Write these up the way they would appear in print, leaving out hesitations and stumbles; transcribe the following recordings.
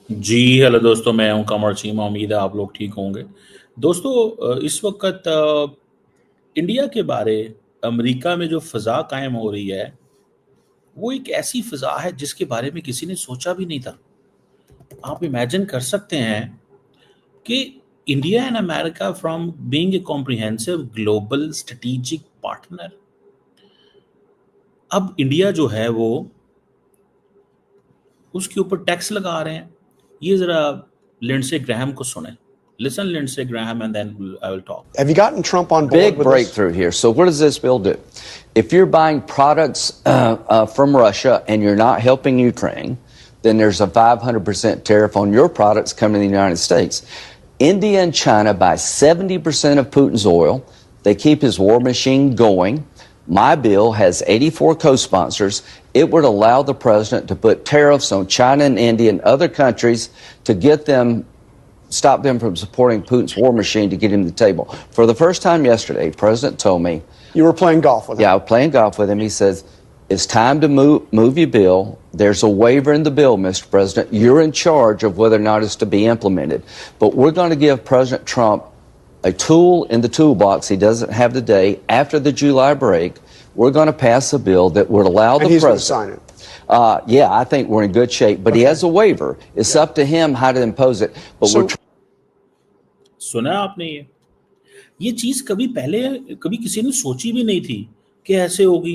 जी, hello दोस्तों, मैं हूं कमर चीमा। उम्मीद है आप लोग ठीक होंगे। दोस्तों, इस वक्त इंडिया के बारे अमेरिका में जो फ़िज़ा कायम हो रही है, वो एक ऐसी फ़िज़ा है जिसके बारे में किसी ने सोचा भी नहीं था। आप इमेजिन कर सकते हैं कि India and America from being a comprehensive global strategic partner, अब इंडिया जो है वो उसके ऊपर टैक्स लगा रहे हैं। ये ज़रा लिंडसे ग्राहम को सुने। Listen Lindsey Graham and then I will talk. Have you gotten Trump on board Big with this? breakthrough here. So, what does this bill do? If you're buying products from Russia and you're not helping Ukraine, then there's a 500% tariff on your products coming to the United States. India and China buy 70% of Putin's oil. They keep his war machine going. My bill has 84 co-sponsors. It would allow the president to put tariffs on China and India and other countries to get them stop them from supporting Putin's war machine to get him to the table. For the first time yesterday, the president told me. You were playing golf with him. Yeah, I was playing golf with him. He says, it's time to move your bill. There's a waiver in the bill, Mr. President. You're in charge of whether or not it's to be implemented. But we're going to give President Trump a tool in the toolbox he doesn't have today. After the July break, we're going to pass a bill that would allow the And he's going to president. sign it. Yeah, I think we're in good shape. But he has a waiver. It's up to him how to impose it. But So- we're सुना आपने? ये चीज कभी पहले कभी किसी ने सोची भी नहीं थी कि ऐसे होगी।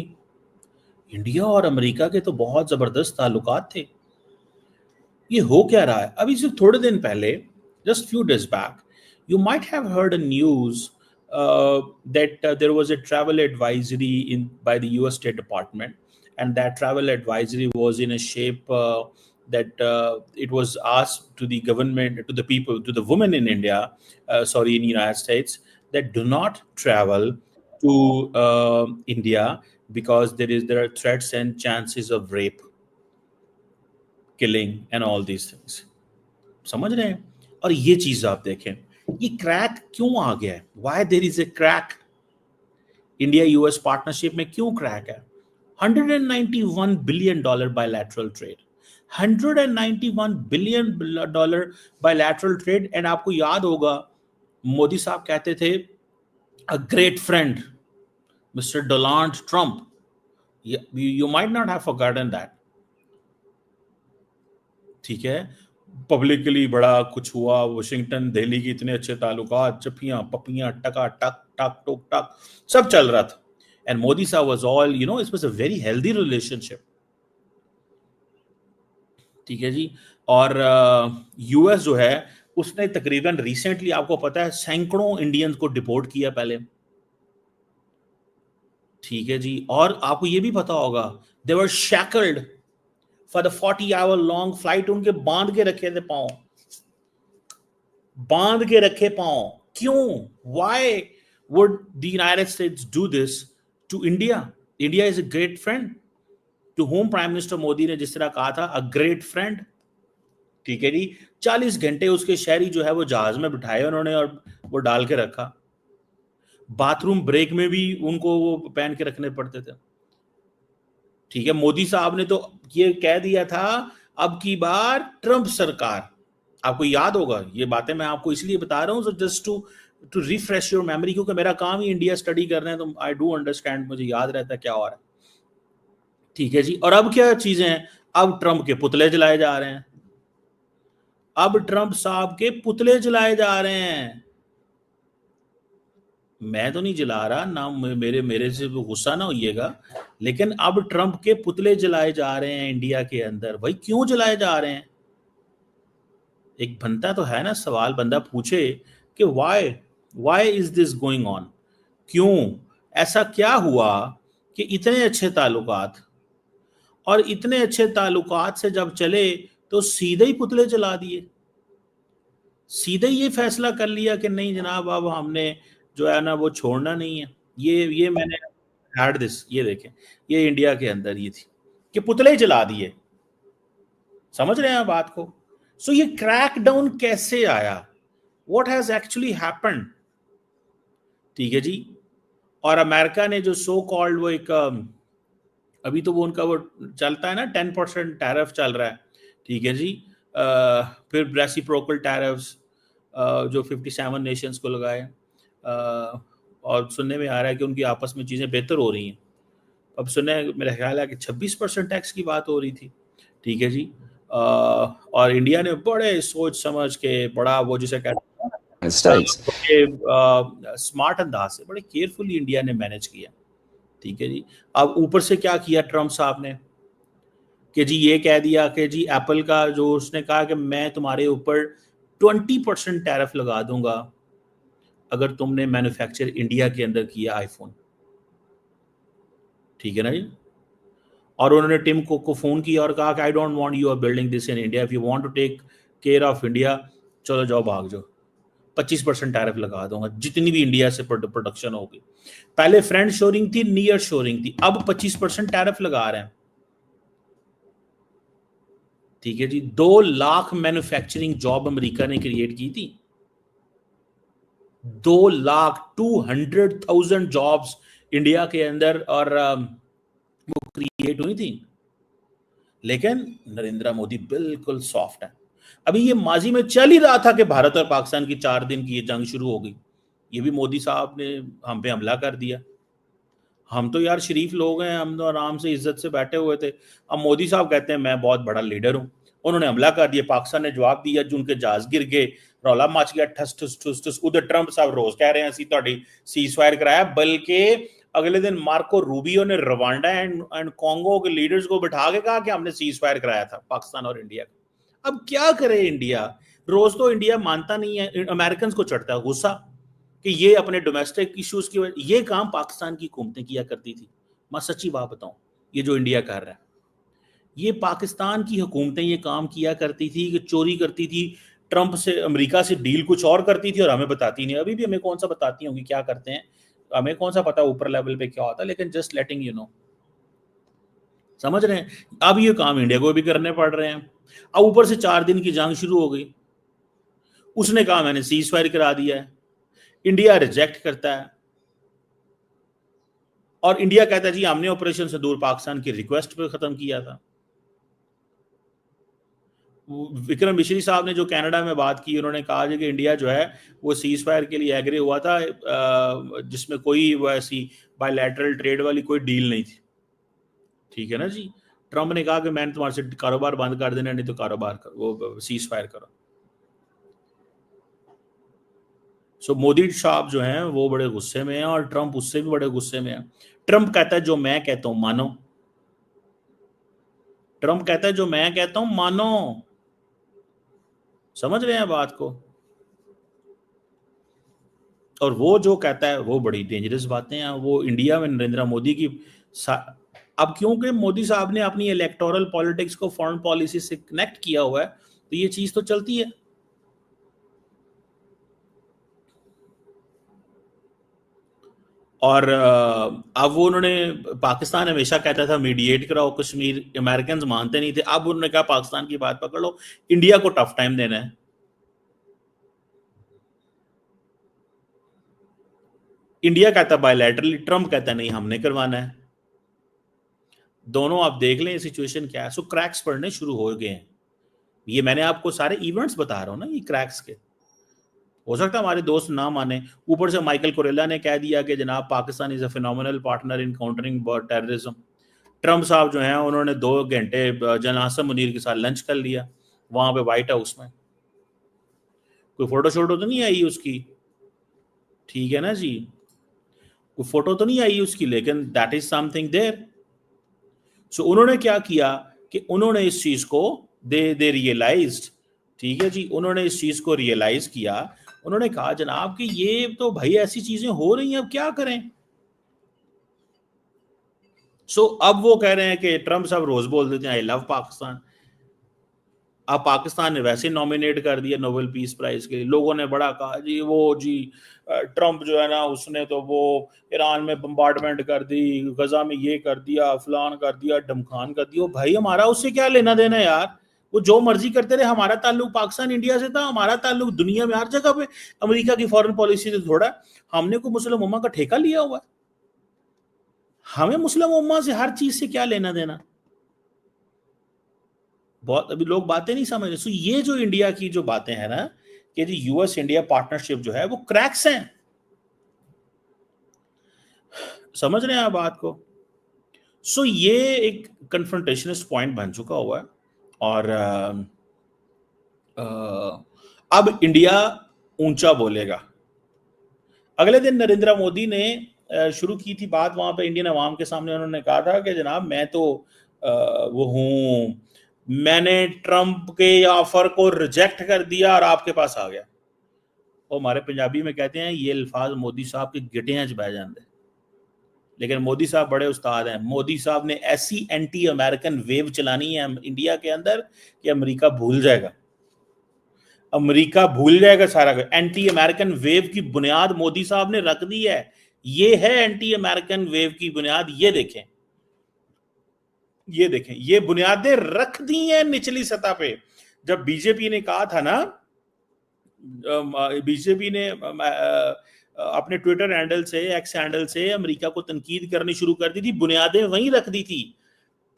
इंडिया और अमेरिका के तो बहुत जबरदस्त ताल्लुकात थे। ये हो क्या रहा है? अभी सिर्फ थोड़े दिन पहले, just few days back, you might have heard a news that there was a travel advisory in by the US State Department, and that travel advisory was in a shape that it was asked to the government, to the people, to the women in India, in United States, that do not travel to India because there are threats and chances of rape, killing and all these things. समझ रहे हैं? और ये चीज आप देखें, ये crack क्यों आ गया है? Why there is a crack? India US partnership में क्यों क्रैक है? $191 billion bilateral trade, $191 billion bilateral trade. And आपको याद होगा, मोदी साहब कहते थे अ great friend mister Donald Trump. You might not have forgotten that. ठीक है, पब्लिकली बड़ा कुछ हुआ, वाशिंगटन दिल्ली की इतने अच्छे ताल्लुकात, चपियां पपियां टका टक टक टुक टक सब चल रहा था। एंड मोदी साहब was all it was a very healthy relationship. ठीक है जी। और यूएस जो है उसने तकरीबन रिसेंटली, आपको पता है, सैकड़ों इंडियंस को डिपोर्ट किया पहले। ठीक है जी। और आपको ये भी पता होगा, they were shackled for the 40 hour long flight. उनके बांध के रखे थे पांव, बांध के रखे पांव। क्यों? Why would the United States do this to India? India is a great friend to home prime minister Modi ने जिस तरह कहा था, अ ग्रेट फ्रेंड। ठीक है जी। 40 घंटे उसके शहरी जो है वो जहाज में बिठाए उन्होंने और वो डाल के रखा। बाथरूम ब्रेक में भी उनको वो पहन के रखने पड़ते थे। ठीक है, मोदी साहब ने तो ये कह दिया था, अब की बार ट्रंप सरकार। आपको याद होगा, ये बातें मैं आपको इसलिए बता रहा हूं just to refresh your memory, क्योंकि मेरा काम ही इंडिया स्टडी करना है, तो आई डू अंडरस्टैंड, मुझे याद रहता है क्या हो रहा है। ठीक है जी। और अब क्या चीजें हैं? अब ट्रंप के पुतले जलाए जा रहे हैं। अब ट्रंप साहब के पुतले जलाए जा रहे हैं। मैं तो नहीं जला रहा ना, मेरे से गुस्सा ना होइएगा, लेकिन अब ट्रंप के पुतले जलाए जा रहे हैं इंडिया के अंदर। भाई क्यों जलाए जा रहे हैं? एक बनता तो है ना सवाल, बंदा पूछे कि why is this going on? क्यों? ऐसा क्या हुआ कि इतने अच्छे ताल्लुकात, और इतने अच्छे ताल्लुकात से जब चले तो सीधे ही पुतले जला दिए? सीधे ये फैसला कर लिया कि नहीं जनाब, अब हमने जो है ना वो छोड़ना नहीं है। ये मैंने हैड दिस, ये देखें, ये इंडिया के अंदर ये थी कि पुतले जला दिए। समझ रहे हैं बात को? सो ये क्रैक डाउन कैसे आया? What has actually happened? ठीक है जी। और अमेरिका ने जो सो कॉल्ड वो एक अभी तो वो उनका वो चलता है ना, 10% टैरिफ चल रहा है। ठीक है जी। फिर रेसिप्रोकल टैरिफ्स जो 57 नेशंस को लगाए, और सुनने में आ रहा है कि उनकी आपस में चीज़ें बेहतर हो रही हैं। अब सुनने मेरा ख्याल है कि 26% टैक्स की बात हो रही थी, ठीक है जी। और इंडिया ने बड़े सोच समझ के, बड़ा वो जिसे कहते States. हैं स्मार्ट अंदाज से, बड़े केयरफुली इंडिया ने मैनेज किया, ठीक है जी। अब ऊपर से क्या किया ट्रम्प साहब ने कि जी ये कह दिया कि जी एप्पल का जो उसने कहा कि मैं तुम्हारे ऊपर 20% टैरिफ लगा दूंगा अगर तुमने मैन्युफैक्चर इंडिया के अंदर किया आईफोन, ठीक है ना जी। और उन्होंने टिम कुक को फोन किया और कहा कि I don't want you are building this in India, if you want to take care of India, चलो जाओ भाग जाओ, 25% टैरिफ लगा दूंगा जितनी भी इंडिया से प्रोडक्शन होगी। पहले फ्रेंड शोरिंग थी, नियर शोरिंग थी, अब 25% टैरिफ लगा रहे हैं, ठीक है जी। 2 लाख मैन्युफैक्चरिंग जॉब अमेरिका ने क्रिएट की थी, 2,200,000 जॉब्स इंडिया के अंदर और वो क्रिएट हुई थी। लेकिन नरेंद्र मोदी बिल्कुल सॉफ्ट है। अभी ये माजी में चल ही रहा था कि भारत और पाकिस्तान की 4 दिन की ये जंग शुरू हो गई, ये भी मोदी साहब ने हम पे हमला कर दिया। हम तो यार शरीफ लोग हैं, हम तो आराम से इज्जत से बैठे हुए थे। अब मोदी साहब कहते हैं मैं बहुत बड़ा लीडर हूं, उन्होंने हमला कर दिया, पाकिस्तान ने जवाब दिया, जो उनके जहाज गिर गए, रौला मच गया, ठस ठुस ठुस ठुस। उधर ट्रंप साहब रोज कह रहे हैं असी तुहाडी सीज़फायर कराया, बल्कि अगले दिन मार्को रूबियो ने रवांडा एंड कॉन्गो के लीडर्स को बिठा के कहा कि हमने सीज़फायर कराया था पाकिस्तान और इंडिया का। अब क्या करे इंडिया, रोज तो इंडिया मानता नहीं है, अमेरिकन को चढ़ता है गुस्सा कि ये अपने डोमेस्टिक इश्यूज की वजह, ये काम पाकिस्तान की हुकूमतें किया करती थी। मैं सच्ची बात बताऊं, ये जो इंडिया कर रहा है, ये पाकिस्तान की हुकूमतें ये काम किया करती थी कि चोरी करती थी, ट्रंप से, अमेरिका से डील कुछ और करती थी और हमें बताती नहीं। अभी भी हमें कौन सा बताती होंगी क्या करते हैं, हमें कौन सा पता ऊपर लेवल पे क्या होता है, लेकिन जस्ट लेटिंग यू नो, समझ रहे हैं। अब ये काम इंडिया को भी करने पड़ रहे हैं। अब ऊपर से 4 दिन की जंग शुरू हो गई, उसने कहा मैंने सीज फायर करा दिया है, इंडिया रिजेक्ट करता है और इंडिया कहता है जी हमने ऑपरेशन सिंदूर पाकिस्तान की रिक्वेस्ट पे खत्म किया था। विक्रम मिश्री साहब ने जो कनाडा में बात की, उन्होंने कहा कि इंडिया जो है वो सीज फायर के लिए एग्री हुआ था, जिसमें कोई वो ऐसी बायलैटरल ट्रेड वाली कोई डील नहीं थी, ठीक है ना जी। ट्रंप ने कहा कि मैंने तुम्हारे से कारोबार बंद कर देना, नहीं तो कारोबार करो, वो सीज फायर करो। सो मोदी साहब जो हैं वो बड़े गुस्से में हैं और ट्रंप उससे भी बड़े गुस्से में है। ट्रंप कहता है जो मैं कहता हूं मानो, ट्रंप कहता है जो मैं कहता हूं मानो, समझ रहे हैं बात को। और वो जो कहता है वो बड़ी डेंजरस बातें हैं, वो इंडिया में नरेंद्र मोदी की अब क्योंकि मोदी साहब ने अपनी इलेक्टोरल पॉलिटिक्स को फॉरेन पॉलिसी से कनेक्ट किया हुआ है, तो ये चीज तो चलती है। और अब वो उन्होंने, पाकिस्तान हमेशा कहता था मीडिएट कराओ कश्मीर, अमेरिकन मानते नहीं थे, अब उन्होंने कहा पाकिस्तान की बात पकड़ लो, इंडिया को टफ टाइम देना है। इंडिया कहता बायलैटरली, ट्रंप कहता नहीं हमने करवाना है। दोनों आप देख लें सिचुएशन क्या है। सो क्रैक्स पड़ने शुरू हो गए हैं। ये मैंने आपको सारे इवेंट्स बता रहा हूं ना, ये क्रैक्स के। हो सकता है हमारे दोस्त ना माने, ऊपर से माइकल कोरेला ने कह दिया कि जनाब Pakistan is a phenomenal partner in countering terrorism. Trump साहब जो हैं उन्होंने 2 घंटे जनासम मुनीर के साथ लंच कर लिया वहां पे व्हाइट हाउस में। कोई फोटो शोटो तो नहीं आई उसकी, ठीक है ना जी, कोई फोटो तो नहीं आई उसकी, लेकिन दैट इज समथिंग देयर। सो उन्होंने क्या किया कि उन्होंने इस चीज को दे रियलाइज्ड, ठीक है जी, उन्होंने इस चीज को रियलाइज किया। उन्होंने कहा जनाब कि ये तो भाई ऐसी चीजें हो रही हैं, अब क्या करें। सो अब वो कह रहे हैं कि ट्रंप साहब रोज बोल देते हैं आई लव पाकिस्तान। अब पाकिस्तान ने वैसे नॉमिनेट कर दिया नोबेल पीस प्राइज के लिए। लोगों ने बड़ा कहा जी वो जी ट्रंप जो है ना उसने तो वो ईरान में बम्बार्डमेंट कर दी, गजा में ये कर दिया, फलान कर दिया, ढमखान कर दिया। भाई हमारा उससे क्या लेना देना यार, वो जो मर्जी करते रहे। हमारा ताल्लुक पाकिस्तान इंडिया से था, हमारा ताल्लुक दुनिया में हर जगह पे अमेरिका की फॉरेन पॉलिसी से थोड़ा। हमने को मुस्लिम उम्मा का ठेका लिया हुआ है, हमें मुस्लिम उम्मा से हर चीज से क्या लेना देना। बहुत अभी लोग बातें नहीं समझ रहे। सो ये जो इंडिया की जो बातें हैं ना कि जी यूएस इंडिया पार्टनरशिप जो है वो क्रैक्स हैं, समझ रहे हैं आप बात को? सो ये एक कन्फ्रंटेशनिस्ट पॉइंट बन चुका हुआ है। और अब इंडिया ऊंचा बोलेगा। अगले दिन नरेंद्र मोदी ने शुरू की थी बात वहां पे इंडियन अवाम के सामने। उन्होंने कहा था कि जनाब मैं तो वो हूं, मैंने ट्रंप के ऑफर को रिजेक्ट कर दिया और आपके पास आ गया। वो हमारे पंजाबी में कहते हैं ये अल्फाज मोदी साहब के गिटियां च बह जाते, लेकिन मोदी साहब बड़े उस्ताद हैं। मोदी साहब ने ऐसी एंटी अमेरिकन वेव चलानी है इंडिया के अंदर कि अमेरिका भूल जाएगा, अमेरिका भूल जाएगा सारा। एंटी अमेरिकन वेव की बुनियाद मोदी साहब ने रख दी है। ये है एंटी अमेरिकन वेव की बुनियाद। ये देखें, ये देखें, ये बुनियादें रख दी हैं निचली सतह पे। जब बीजेपी ने कहा था ना, बीजेपी ने अपने ट्विटर हैंडल से, एक्स हैंडल से अमेरिका को तनकीद करनी शुरू कर दी थी, बुनियादें वहीं रख दी थी।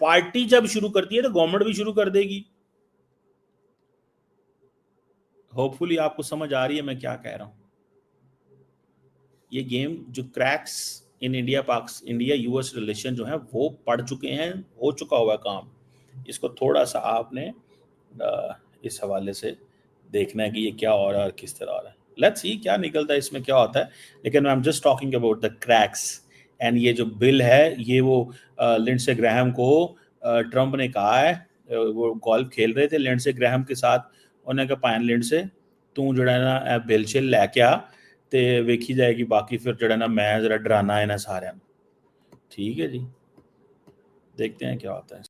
पार्टी जब शुरू करती है तो गवर्नमेंट भी शुरू कर देगी। होपफुली आपको समझ आ रही है मैं क्या कह रहा हूं। ये गेम जो cracks in India US relation जो है वो पड़ चुके हैं, हो चुका हुआ काम। इसको थोड़ा सा आपने इस हवाले से देखना है कि ये क्या हो रहा है और किस तरह हो रहा है। लेट्स सी क्या निकलता है, इसमें क्या होता है। लेकिन I am just talking about the cracks. And ये जो बिल है ये वो लिंडसे ग्रैहम को ट्रंप ने कहा है, वो गोल्फ खेल रहे थे लिंडसे ग्रैहम के साथ। उन्होंने कहा पायन लिंडसे तू जड़ा ना बिल शिल लैके आ ते वेखी जाएगी, बाकी फिर जड़ा ना मैं जरा डराना है ना सारे। ठीक है जी, देखते हैं क्या होता है।